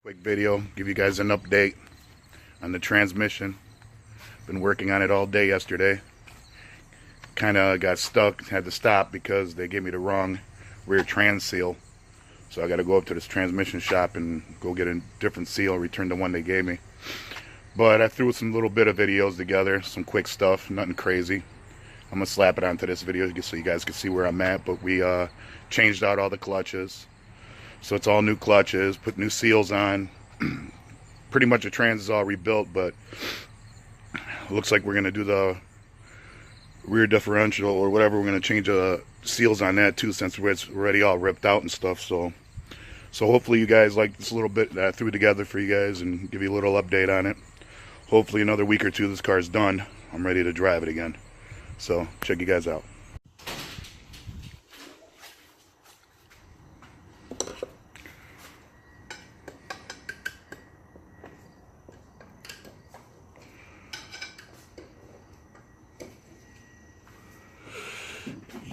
Quick video, give you guys an update on the transmission. Been working on it all day yesterday. Kind of got stuck, had to stop because they gave me the wrong rear trans seal. So I got to go up to this transmission shop and go get a different seal, return the one they gave me. But I threw some little bit of videos together, some quick stuff, nothing crazy. I'm going to slap it onto this video so you guys can see where I'm at. But we changed out all the clutches. So it's all new clutches, put new seals on. Pretty much the trans is all rebuilt, but looks like we're going to do the rear differential or whatever. We're going to change the seals on that too, since it's already all ripped out and stuff. So hopefully you guys like this little bit that I threw together for you guys and give you a little update on it. Hopefully another week or two this car's done. I'm ready to drive it again. So check you guys out.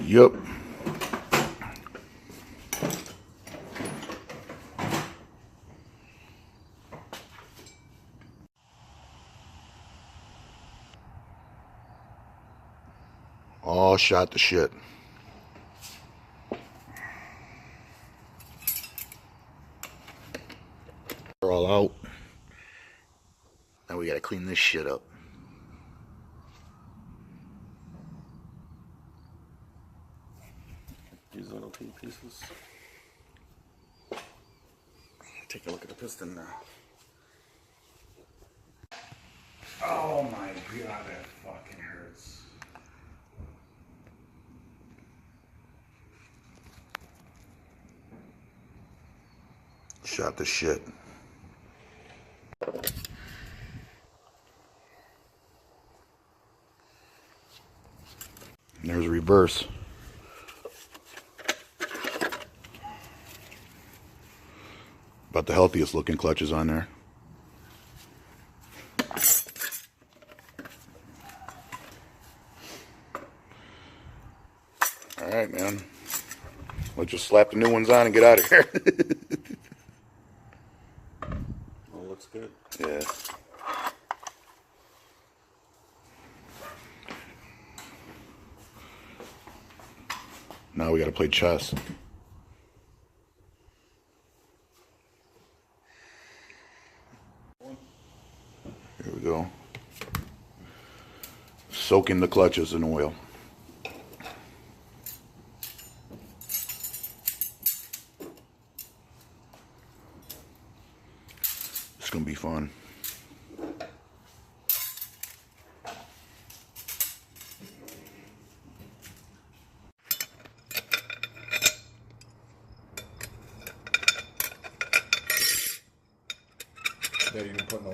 Yep. All shot to shit. They're all out. Now we gotta clean this shit up. These little pieces. Take a look at the piston now. Oh my god, that fucking hurts. Shot the shit. There's a reverse. About the healthiest looking clutches on there. Alright, man. We'll just slap the new ones on and get out of here. Well, looks good. Yeah. Now we gotta play chess. Here we go. Soaking the clutches in oil. It's gonna be fun. Yeah, you can put no